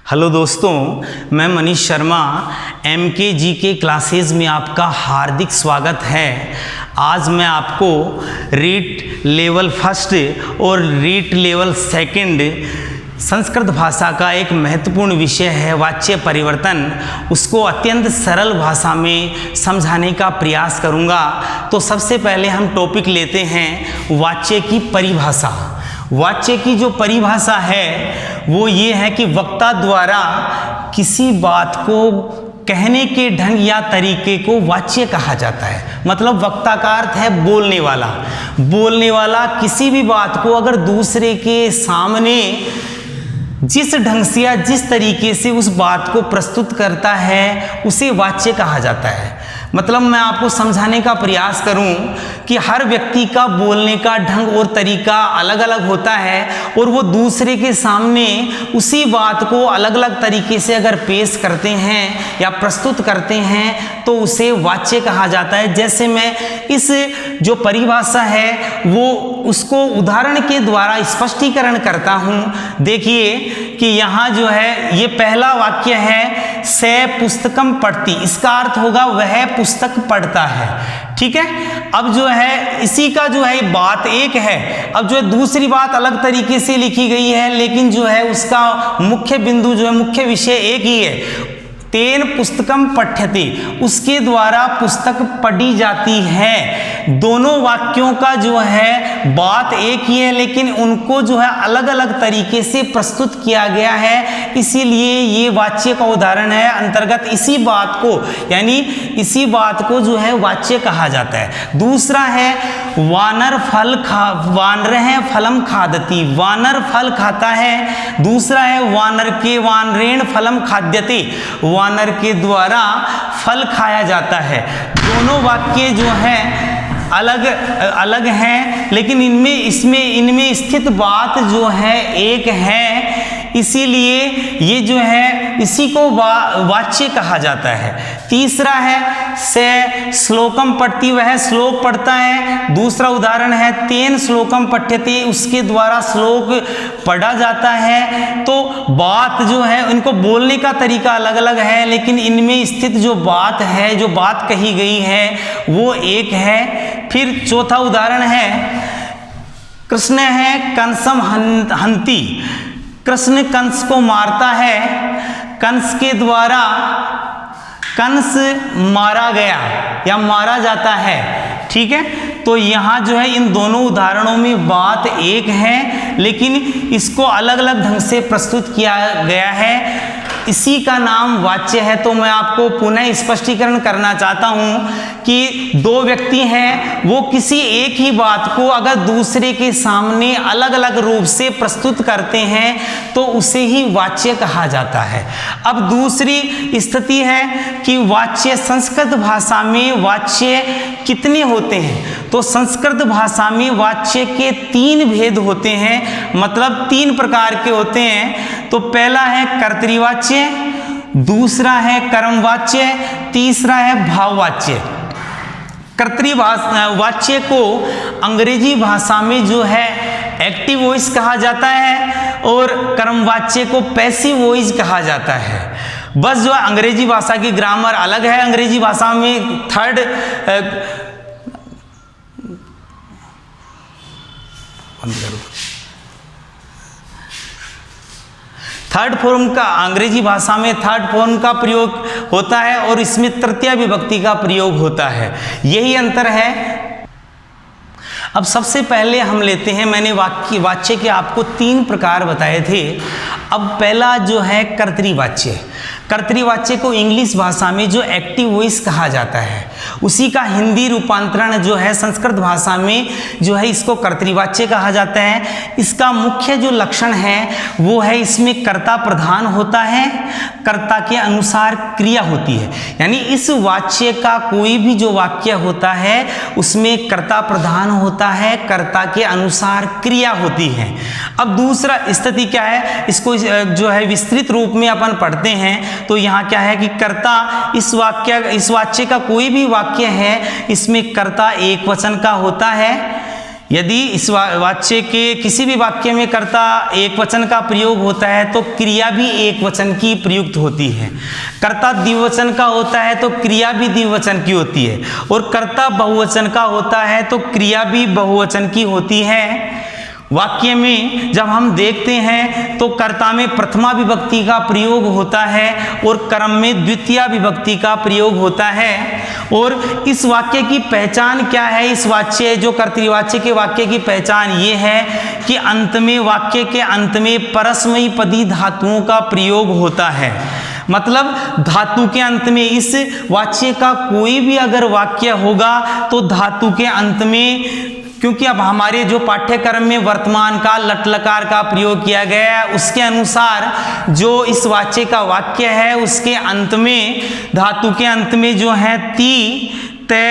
Hello दोस्तों, मैं Manish Sharma MKG के क्लासेस में आपका हार्दिक स्वागत है। आज मैं आपको रीट लेवल फर्स्ट और रीट लेवल सेकंड संस्कृत भाषा का एक महत्वपूर्ण विषय है वाच्य परिवर्तन, उसको अत्यंत सरल भाषा में समझाने का प्रयास करूंगा। तो सबसे पहले हम टॉपिक लेते हैं वाच्य की परिभाषा। वाच्य की जो परिभाषा है वो ये है कि वक्ता द्वारा किसी बात को कहने के ढंग या तरीके को वाच्य कहा जाता है। मतलब वक्ता का अर्थ है बोलने वाला। बोलने वाला किसी भी बात को अगर दूसरे के सामने जिस ढंग से या जिस तरीके से उस बात को प्रस्तुत करता है उसे वाच्य कहा जाता है। मतलब मैं आपको समझाने का प्रयास करूं कि हर व्यक्ति का बोलने का ढंग और तरीका अलग अलग होता है और वो दूसरे के सामने उसी बात को अलग अलग तरीके से अगर पेश करते हैं या प्रस्तुत करते हैं तो उसे वाच्य कहा जाता है। जैसे मैं इस जो परिभाषा है वो उसको उदाहरण के द्वारा स्पष्टीकरण करता हूं। देखिए कि यहाँ जो है ये पहला वाक्य है, से पुस्तकम पढ़ती, इसका अर्थ होगा वह पुस्तक पढ़ता है। ठीक है। अब जो है इसी का जो है बात एक है, अब जो है दूसरी बात अलग तरीके से लिखी गई है, लेकिन जो है उसका मुख्य बिंदु जो है मुख्य विषय एक ही है। तेन पुस्तकम पठ्यते, उसके द्वारा पुस्तक पढ़ी जाती है। दोनों वाक्यों का जो है बात एक ही है, लेकिन उनको जो है अलग अलग तरीके से प्रस्तुत किया गया है, इसीलिए ये वाच्य का उदाहरण है। अंतर्गत इसी बात को यानी इसी बात को जो है वाच्य कहा जाता है। दूसरा है वानर फलम खादती, वानर फल खाता है। दूसरा है वानर के वानरेण फलम खाद्यते, वानर के द्वारा फल खाया जाता है। दोनों वाक्य जो हैं अलग अलग हैं, लेकिन इनमें स्थित बात जो है एक है, इसीलिए ये जो है इसी को वाच्य कहा जाता है। तीसरा है से श्लोकम पढ़ती, वह श्लोक पढ़ता है। दूसरा उदाहरण है तेन श्लोकम पठ्यते, उसके द्वारा श्लोक पढ़ा जाता है। तो बात जो है इनको बोलने का तरीका अलग अलग है, लेकिन इनमें स्थित जो बात है, जो बात कही गई है वो एक है। फिर चौथा उदाहरण है कृष्ण है कंसम हंती, कृष्ण कंस को मारता है, कंस के द्वारा कंस मारा गया या मारा जाता है। ठीक है। तो यहाँ जो है इन दोनों उदाहरणों में बात एक है, लेकिन इसको अलग अलग ढंग से प्रस्तुत किया गया है, इसी का नाम वाच्य है। तो मैं आपको पुनः स्पष्टीकरण करना चाहता हूं कि दो व्यक्ति हैं, वो किसी एक ही बात को अगर दूसरे के सामने अलग अलग रूप से प्रस्तुत करते हैं तो उसे ही वाच्य कहा जाता है। अब दूसरी स्थिति है कि वाच्य, संस्कृत भाषा में वाच्य कितने होते हैं? तो संस्कृत भाषा में वाच्य के 3 भेद होते हैं, मतलब 3 प्रकार के होते हैं। तो पहला है कर्तृवाच्य, दूसरा है कर्मवाच्य, तीसरा है भाववाच्य। कर्तृवाच्य को अंग्रेजी भाषा में जो है एक्टिव वॉइस कहा जाता है और कर्मवाच्य को पैसिव वॉइस कहा जाता है। बस जो अंग्रेजी भाषा की ग्रामर अलग है। अंग्रेजी भाषा में थर्ड फॉर्म का, अंग्रेजी भाषा में थर्ड फॉर्म का प्रयोग होता है और इसमें तृतीय विभक्ति का प्रयोग होता है, यही अंतर है। अब सबसे पहले हम लेते हैं, मैंने वाच्य के आपको 3 प्रकार बताए थे। अब पहला जो है कर्तृवाच्य। कर्तृवाच्य को इंग्लिश भाषा में जो एक्टिव वॉइस कहा जाता है, उसी का हिंदी रूपांतरण जो है संस्कृत भाषा में जो है इसको कर्तृवाच्य कहा जाता है। इसका मुख्य जो लक्षण है वो है इसमें कर्ता प्रधान होता है, कर्ता के अनुसार क्रिया होती है। यानी इस वाच्य का कोई भी जो वाक्य होता है उसमें कर्ता प्रधान होता है, कर्ता के अनुसार क्रिया होती है। अब दूसरा स्थिति क्या है, इसको जो है विस्तृत रूप में अपन पढ़ते हैं। तो यहाँ क्या है कि कर्ता, इस वाच्य का कोई भी वाक्य है इसमें कर्ता एक वचन का होता है, यदि इस वाच्य के किसी भी वाक्य में कर्ता एक वचन का प्रयोग होता है तो क्रिया भी एक वचन की प्रयुक्त होती है। कर्ता द्विवचन का होता है तो क्रिया भी द्विवचन की होती है, और कर्ता बहुवचन का होता है तो क्रिया भी बहुवचन की होती है। वाक्य में जब हम देखते हैं तो कर्ता में प्रथमा विभक्ति का प्रयोग होता है और कर्म में द्वितीया विभक्ति का प्रयोग होता है। और इस वाक्य की पहचान क्या है? इस वाच्य जो कर्तृवाच्य के वाक्य की पहचान ये है कि अंत में, वाक्य के अंत में परस्मयी पदी धातुओं का प्रयोग होता है। मतलब धातु के अंत में इस वाच्य का कोई भी अगर वाक्य होगा तो धातु के अंत में, क्योंकि अब हमारे जो पाठ्यक्रम में वर्तमान काल लट लकार का प्रयोग किया गया है उसके अनुसार जो इस वाच्य का वाक्य है उसके अंत में, धातु के अंत में जो है ती, ते,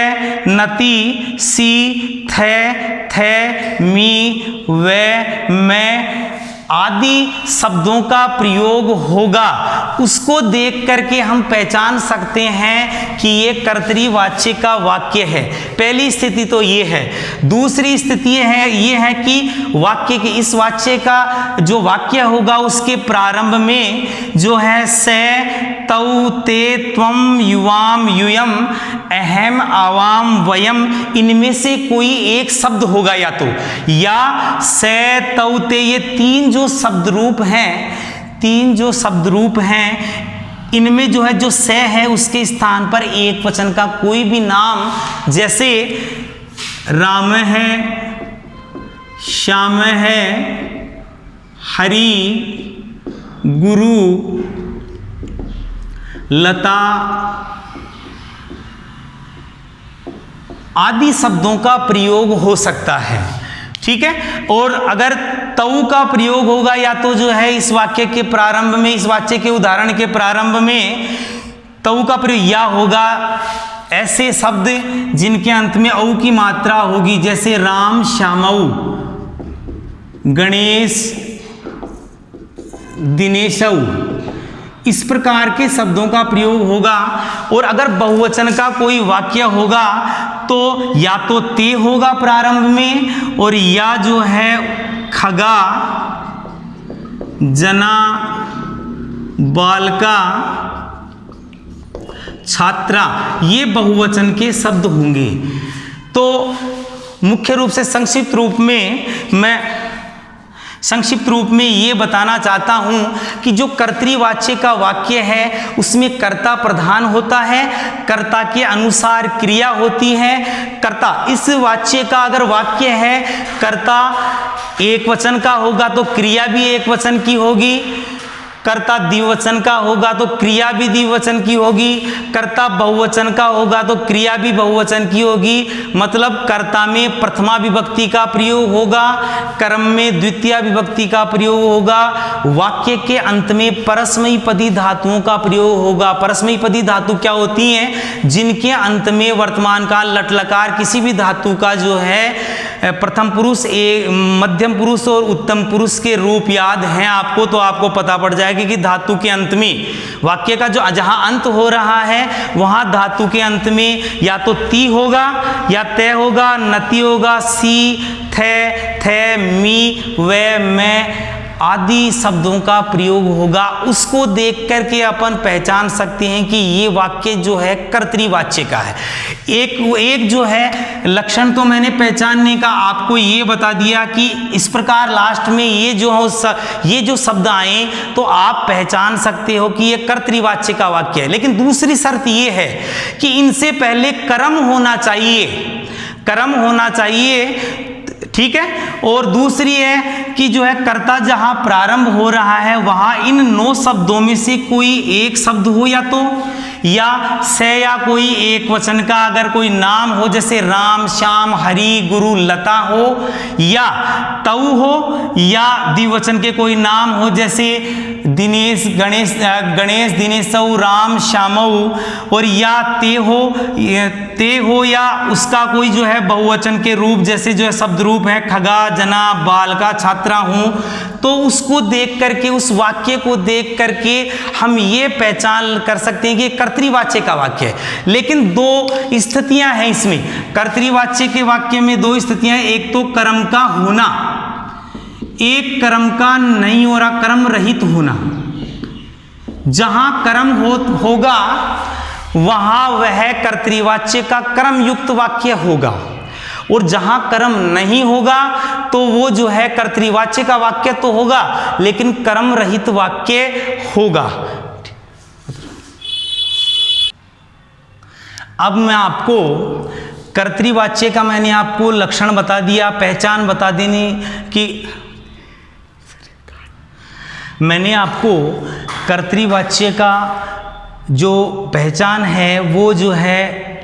नति, सी, थे, मी, वे, मैं आदि शब्दों का प्रयोग होगा। उसको देख करके हम पहचान सकते हैं कि ये कर्तृवाच्य का वाक्य है। पहली स्थिति तो ये है। दूसरी स्थिति ये है कि वाक्य के, इस वाच्य का जो वाक्य होगा उसके प्रारंभ में जो है से, तौ, ते, त्वम, युवाम, यूयम, अहम, आवाम, वयम, इनमें से कोई एक शब्द होगा, या तो या से, तौ, ते, ये तीन जो शब्द रूप हैं, इनमें जो है जो से है उसके स्थान पर एक वचन का कोई भी नाम, जैसे राम है, श्याम है, हरि, गुरु, लता आदि शब्दों का प्रयोग हो सकता है। ठीक है। और अगर तऊ का प्रयोग होगा या तो जो है इस वाक्य के प्रारंभ में, इस वाक्य के उदाहरण के प्रारंभ में तऊ का प्रयोग या होगा ऐसे शब्द जिनके अंत में औ की मात्रा होगी, जैसे राम, श्यामऊ, गणेश, दिनेशऊ, इस प्रकार के शब्दों का प्रयोग होगा। और अगर बहुवचन का कोई वाक्य होगा तो या तो ते होगा प्रारंभ में, और या जो है खगा, जना, बालका, छात्रा, ये बहुवचन के शब्द होंगे। तो मुख्य रूप से संक्षिप्त रूप में ये बताना चाहता हूं कि जो कर्तृवाच्य का वाक्य है उसमें कर्ता प्रधान होता है, कर्ता के अनुसार क्रिया होती है। कर्ता, इस वाच्य का अगर वाक्य है कर्ता एक वचन का होगा तो क्रिया भी एक वचन की होगी, कर्ता द्विवचन का होगा तो क्रिया भी द्विवचन की होगी, कर्ता बहुवचन का होगा तो क्रिया भी बहुवचन की होगी। मतलब कर्ता में प्रथमा विभक्ति का प्रयोग होगा, कर्म में द्वितीय विभक्ति का प्रयोग होगा, वाक्य के अंत में परस्मयी पदी धातुओं का प्रयोग होगा। परस्मयी पदी धातु क्या होती हैं? जिनके अंत में वर्तमान काल लट लकार किसी भी धातु का जो है प्रथम पुरुष, मध्यम पुरुष और उत्तम पुरुष के रूप याद हैं आपको, तो आपको पता पड़ जाएगा कि धातु के अंत में, वाक्य का जो जहां अंत हो रहा है वहां धातु के अंत में या तो ती होगा, या ते होगा, नति होगा, सी, थे, मी, वे, मैं आदि शब्दों का प्रयोग होगा। उसको देख करके अपन पहचान सकते हैं कि ये वाक्य जो है कर्तृवाच्य का है। एक जो है लक्षण तो मैंने पहचानने का आपको ये बता दिया कि इस प्रकार लास्ट में ये जो शब्द आए तो आप पहचान सकते हो कि ये कर्तृवाच्य का वाक्य है। लेकिन दूसरी शर्त ये है कि इनसे पहले कर्म होना चाहिए, ठीक है। और दूसरी है कि जो है कर्ता जहां प्रारंभ हो रहा है वहां इन 9 शब्दों में से कोई एक शब्द हो, या तो या से या कोई एक वचन का अगर कोई नाम हो, जैसे राम, श्याम, हरि, गुरु, लता हो, या तऊ हो, या द्विवचन के कोई नाम हो जैसे दिनेश, गणेश, दिनेशऊ, राम, श्यामऊ, और या ते हो या उसका कोई जो है बहुवचन के रूप, जैसे जो है शब्द रूप है खगा, जना, बालका, छात्रा हूं। तो उसको देख करके, उस वाक्य को देख करके हम ये पहचान कर सकते हैं कि कर्तृवाच्य का वाक्य है। लेकिन दो स्थितियां हैं इसमें, कर्तृवाच्य के वाक्य में दो स्थितियां हैं। एक तो कर्म का होना, एक कर्म का नहीं हो रहा, कर्म रहित होना। जहां कर्म होगा वहां वह कर्तृवाच्य का कर्म युक्त वाक्य होगा, और जहां कर्म नहीं होगा तो वो जो है कर्तृवाच्य का वाक्य तो होगा लेकिन कर्म रहित वाक्य होगा। अब मैं आपको कर्तृवाच्य का मैंने आपको लक्षण बता दिया, पहचान बता देने की मैंने आपको कर्तृवाच्य का जो पहचान है वो जो है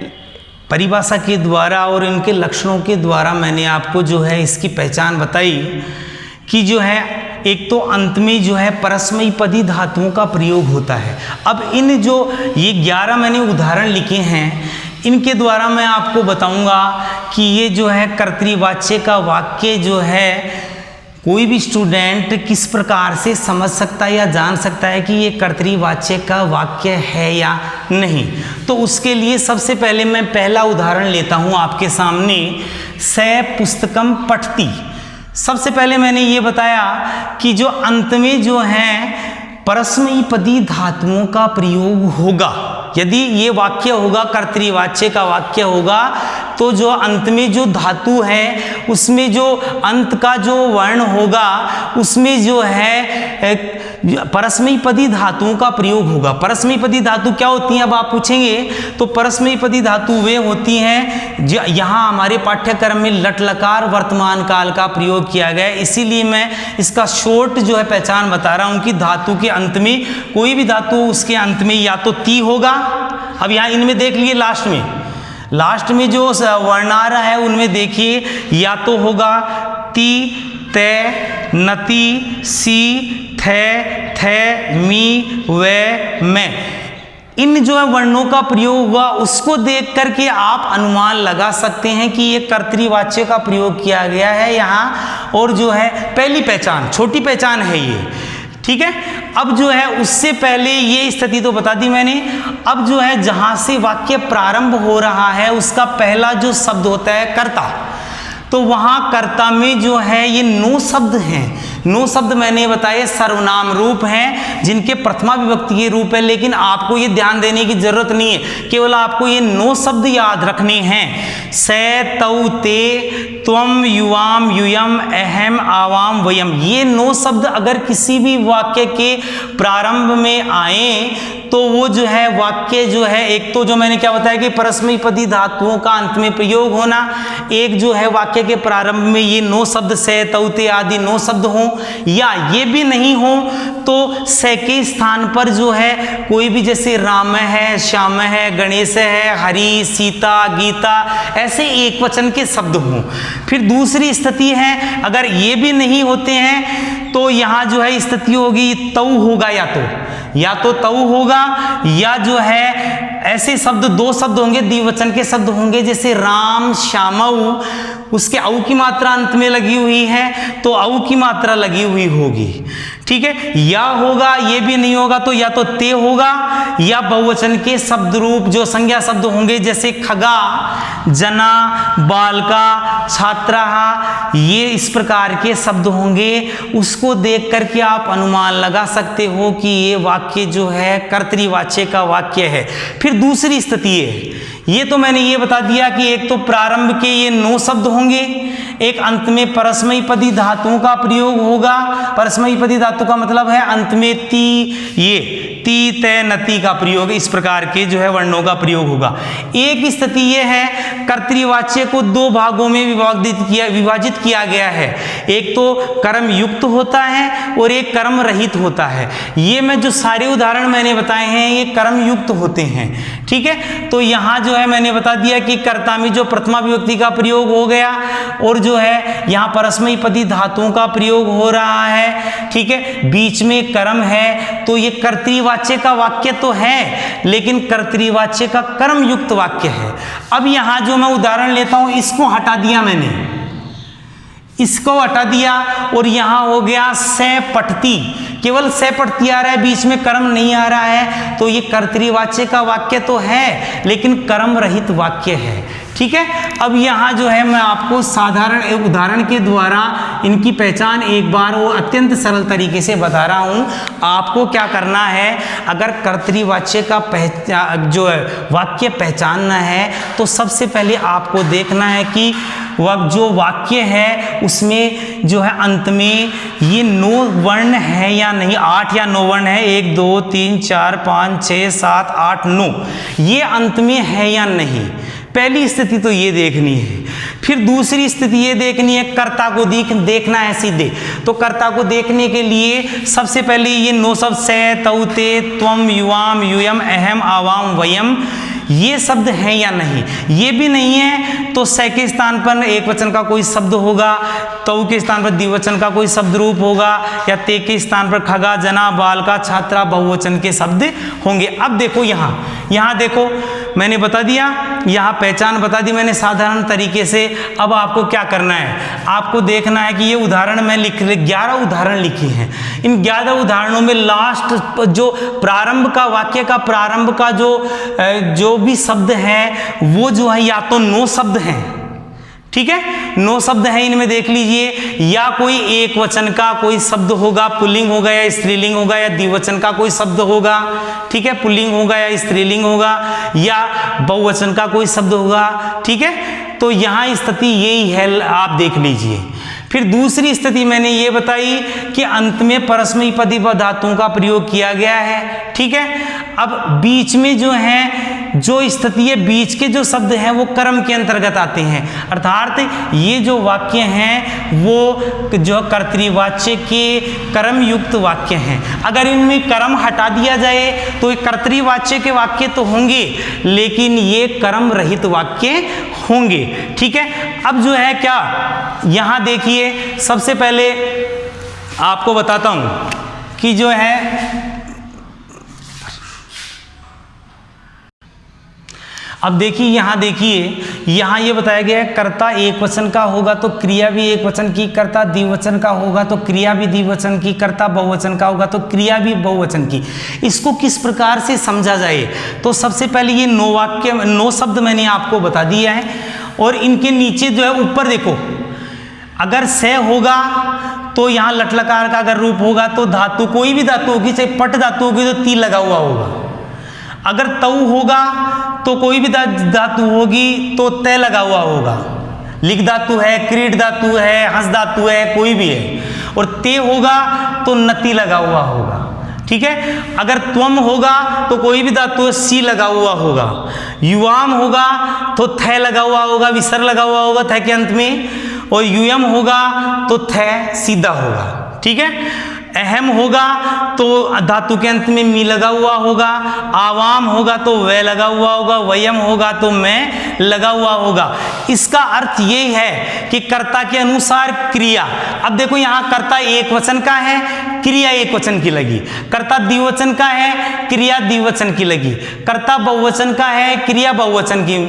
परिभाषा के द्वारा और इनके लक्षणों के द्वारा मैंने आपको जो है इसकी पहचान बताई कि जो है एक तो अंत में जो है परस्मैपदी धातुओं का प्रयोग होता है। अब इन जो ये 11 मैंने उदाहरण लिखे हैं इनके द्वारा मैं आपको बताऊंगा कि ये जो है कर्तृवाच्य का वाक्य जो है कोई भी स्टूडेंट किस प्रकार से समझ सकता है या जान सकता है कि ये कर्तृवाच्य का वाक्य है या नहीं। तो उसके लिए सबसे पहले मैं पहला उदाहरण लेता हूँ आपके सामने, स पुस्तकम पठती। सबसे पहले मैंने ये बताया कि जो अंत में जो है परस्मैपदी धातुओं का प्रयोग होगा। यदि ये वाक्य होगा कर्तृवाच्य का वाक्य होगा तो जो अंत में जो धातु है उसमें जो अंत का जो वर्ण होगा उसमें जो है परस्मैपदी धातुओं का प्रयोग होगा। परस्मैपदी धातु क्या होती हैं अब आप पूछेंगे, तो परस्मैपदी धातु वे होती हैं जो यहाँ हमारे पाठ्यक्रम में लट लकार वर्तमान काल का प्रयोग किया गया है, इसीलिए मैं इसका शॉर्ट जो है पहचान बता रहा हूँ कि धातु के अंत में कोई भी धातु उसके अंत में या तो ती होगा। अब यहाँ इनमें देख लिए लास्ट में जो वर्णारा है उनमें देखिए या तो होगा ती, ते, नति, सी, थे, मी, वे, मैं। इन जो है वर्णों का प्रयोग हुआ उसको देख करके आप अनुमान लगा सकते हैं कि ये कर्तृवाच्य का प्रयोग किया गया है यहाँ। और जो है पहली पहचान, छोटी पहचान है ये, ठीक है। अब जो है उससे पहले ये स्थिति तो बता दी मैंने। अब जो है जहां से वाक्य प्रारंभ हो रहा है उसका पहला जो शब्द होता है कर्ता, तो वहां कर्ता में जो है ये 9 शब्द हैं। 9 शब्द मैंने बताए सर्वनाम रूप हैं जिनके प्रथमा विभक्ति के रूप है, लेकिन आपको ये ध्यान देने की जरूरत नहीं है, केवल आपको ये 9 शब्द याद रखने हैं। से, तौ, ते, त्वम, युवाम, यूयम, अहम, आवाम, वयम। ये 9 शब्द अगर किसी भी वाक्य के प्रारंभ में आए तो वो जो है वाक्य जो है, एक तो जो मैंने क्या बताया कि परस्मैपदी धातुओं का अंत में प्रयोग होना, एक जो है वाक्य के प्रारंभ में ये 9 शब्द से, तौ, ते आदि 9 शब्द हों, या ये भी नहीं हो तो से के स्थान पर जो है कोई भी, जैसे राम है, श्याम है, गणेश है, हरि, सीता, गीता, ऐसे एक वचन के शब्द हों। फिर दूसरी स्थिति है अगर ये भी नहीं होते हैं तो यहाँ जो है स्थिति होगी तौ होगा, या तो तौ होगा या जो है ऐसे शब्द 2 शब्द होंगे, द्विवचन के शब्द होंगे, जैसे राम, श्यामऊ, उसके औ की मात्रा अंत में लगी हुई है तो औ की मात्रा लगी हुई होगी, ठीक है। या होगा, ये भी नहीं होगा तो या तो ते होगा या बहुवचन के शब्द रूप जो संज्ञा शब्द होंगे, जैसे खगा, जना, बालका, छात्रा, ये इस प्रकार के शब्द होंगे। उसको देख करके आप अनुमान लगा सकते हो कि ये वाक्य जो है कर्तृवाच्य का वाक्य है। फिर दूसरी स्थिति है, ये तो मैंने ये बता दिया कि एक तो प्रारंभ के ये 9 शब्द होंगे, एक अंत में परस्मैपदी धातुओं का प्रयोग होगा। परस्मैपदी धातु का मतलब है अंत में ती, ये ती, ते, नति का प्रयोग, इस प्रकार के जो है वर्णों का प्रयोग होगा। एक स्थिति ये है कर्तृवाच्य को 2 भागों में विभाजित किया गया है, एक तो कर्म युक्त होता है और एक कर्म रहित होता है। ये मैं जो सारे उदाहरण मैंने बताए हैं ये कर्म युक्त होते हैं, ठीक है। तो यहाँ जो है मैंने बता दिया कि कर्ता में जो प्रथमा विभक्ति का प्रयोग हो गया और जो है यहाँ परस्मैपदी धातुओं का प्रयोग हो रहा है, ठीक है। बीच में कर्म है तो ये कर्तृवाच्य का वाक्य तो है लेकिन कर्तृवाच्य का कर्म युक्त वाक्य है। अब यहाँ जो मैं उदाहरण लेता हूँ इसको हटा दिया मैंने, इसको हटा दिया और यहाँ हो गया से पठती, केवल से पठती आ रहा है, बीच में कर्म नहीं आ रहा है, तो ये कर्तृवाच्य का वाक्य तो है लेकिन कर्म रहित वाक्य है। ठीक है, अब यहाँ जो है मैं आपको साधारण एक उदाहरण के द्वारा इनकी पहचान एक बार वो अत्यंत सरल तरीके से बता रहा हूँ। आपको क्या करना है, अगर कर्तृवाच्य का जो है वाक्य पहचानना है तो सबसे पहले आपको देखना है कि वह जो वाक्य है उसमें जो है अंत में ये 9 वर्ण है या नहीं, 8 या 9 वर्ण है, 1 2 3 4 5 6 7 8 9, ये अंत में है या नहीं। पहली स्थिति तो ये देखनी है। फिर दूसरी स्थिति ये देखनी है, कर्ता को देखना है सीधे। तो कर्ता को देखने के लिए सबसे पहले ये 9 शब्द से, तौ, ते, त्वम, युवाम, यूयम, अहम, आवाम, वयम, ये शब्द हैं या नहीं। ये भी नहीं है तो से के स्थान पर एक वचन का कोई शब्द होगा, तौ के स्थान पर द्विवचन का कोई शब्द रूप होगा, या ते के स्थान पर खगा, जना, बालका, छात्रा बहुवचन के शब्द होंगे। अब देखो यहाँ देखो मैंने बता दिया, यहाँ पहचान बता दी मैंने साधारण तरीके से। अब आपको क्या करना है, आपको देखना है कि ये उदाहरण मैं 11 उदाहरण लिखे हैं। इन 11 उदाहरणों में लास्ट जो प्रारंभ का वाक्य का प्रारंभ का जो भी शब्द है वो जो है या तो 9 शब्द हैं, ठीक है, 9 शब्द हैं इनमें देख लीजिए, या कोई एक वचन का कोई शब्द होगा, पुल्लिंग होगा या स्त्रीलिंग होगा, या द्विवचन का कोई शब्द होगा, ठीक है, पुल्लिंग होगा या स्त्रीलिंग होगा, या बहुवचन का कोई शब्द होगा, ठीक है। तो यहाँ स्थिति यही है, आप देख लीजिए। फिर दूसरी स्थिति मैंने ये बताई कि अंत में परस्मैपदी धातुओं का प्रयोग किया गया है, ठीक है। अब बीच में जो है जो स्थिति है, बीच के जो शब्द हैं वो कर्म के अंतर्गत आते हैं, अर्थात ये जो वाक्य हैं वो जो कर्तृवाच्य के कर्म युक्त वाक्य हैं। अगर इनमें कर्म हटा दिया जाए तो ये कर्तृवाच्य के वाक्य तो होंगे लेकिन ये कर्म रहित वाक्य होंगे, ठीक है। अब जो है क्या, यहाँ देखिए सबसे पहले आपको बताता हूँ कि जो है, अब देखिए यहाँ ये बताया गया है कर्ता एक वचन का होगा तो क्रिया भी एक वचन की, कर्ता द्विवचन का होगा तो क्रिया भी द्विवचन की, कर्ता बहुवचन का होगा तो क्रिया भी बहुवचन की। इसको किस प्रकार से समझा जाए, तो सबसे पहले ये 9 शब्द मैंने आपको बता दिया है और इनके नीचे जो है ऊपर देखो, अगर से होगा तो यहाँ लट लकार का अगर रूप होगा तो धातु कोई भी धातु होगी, चाहे पट धातु होगी तो ती लगा हुआ होगा। अगर तौ होगा तो कोई भी धातु होगी तो तय लगा हुआ होगा, लिख धातु है, क्रीड धातु है, हंस धातु है, कोई भी है। और ते होगा तो नति लगा हुआ होगा, ठीक है। अगर त्वम होगा तो कोई भी धातु है, सी लगा हुआ होगा। युवाम होगा तो थ लगा हुआ होगा, विसर्ग लगा हुआ होगा थ के अंत में। और यूयम होगा तो थ सीधा होगा, ठीक है। अहम होगा तो धातु के अंत में मी लगा हुआ होगा। आवाम होगा तो वे लगा हुआ होगा। वयम होगा तो मैं लगा हुआ होगा। इसका अर्थ ये है कि कर्ता के अनुसार क्रिया, अब देखो यहाँ कर्ता एक वचन का है, क्रिया एक वचन की लगी। कर्ता द्विवचन का है, क्रिया द्विवचन की लगी। कर्ता बहुवचन का है, क्रिया बहुवचन की,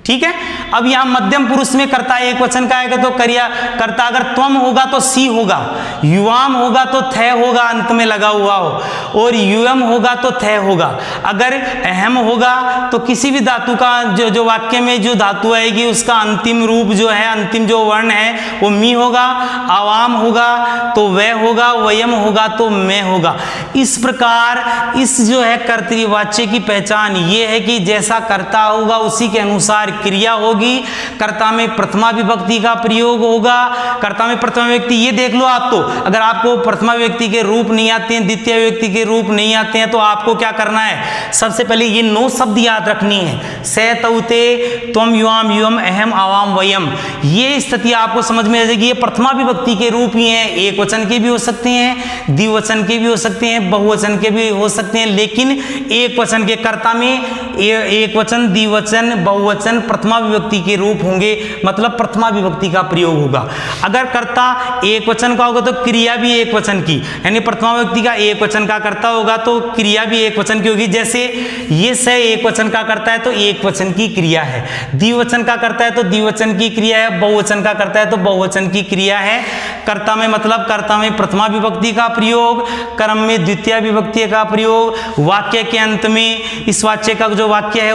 ठीक है। अब यहाँ मध्यम पुरुष में कर्ता एक वचन का आएगा तो क्रिया कर्ता अगर त्वम होगा तो सी होगा, युवाम होगा तो थ होगा अंत में लगा हुआ हो, और यूयम होगा तो थ होगा। अगर अहम होगा तो किसी भी धातु का जो वाक्य में जो धातु आएगी उसका अंतिम रूप जो है, अंतिम जो वर्ण है वो मी होगा। आवाम होगा तो वह होगा, वयम होगा तो मैं होगा। इस प्रकार इस जो है कर्तृवाच्य की पहचान ये है कि जैसा कर्ता होगा उसी के अनुसार क्रिया होगी। कर्ता में प्रथमा विभक्ति का प्रयोग होगा। कर्ता में प्रथमा विभक्ति ये देख लो आप, तो अगर आपको प्रथमा विभक्ति के रूप नहीं आते हैं, द्वितीय विभक्ति के रूप नहीं आते हैं, तो आपको क्या करना है, सबसे पहले ये 9 शब्द याद रखनी है। से तौते त्वम युवाम युवम अहम आवाम वयम, ये स्थिति आपको समझ में आ जाएगी। ये प्रथमा विभक्ति के रूप ही हैं, एक वचन के भी हो सकते हैं, द्विवचन के भी हो सकते हैं, बहुवचन के भी हो सकते हैं, लेकिन एक वचन के कर्ता में एक वचन, द्विवचन, बहुवचन, प्रथमा विभक्ति विभक्ति के रूप होंगे, मतलब प्रथमा विभक्ति का प्रयोग होगा। अगर कर्ता एक वचन का होगा तो क्रिया भी एक वचन की, यानी प्रथमा विभक्ति का एक वचन का कर्ता होगा तो क्रिया भी एक वचन की होगी। जैसे ये स एक वचन का करता है तो एक वचन की क्रिया है, द्विवचन का करता है तो द्विवचन की क्रिया है, बहुवचन का करता है तो बहुवचन की क्रिया है। कर्ता में मतलब कर्ता में प्रथमा विभक्ति का प्रयोग, कर्म में द्वितीय विभक्ति का प्रयोग, वाक्य के अंत में इस वाक्य का जो वाक्य है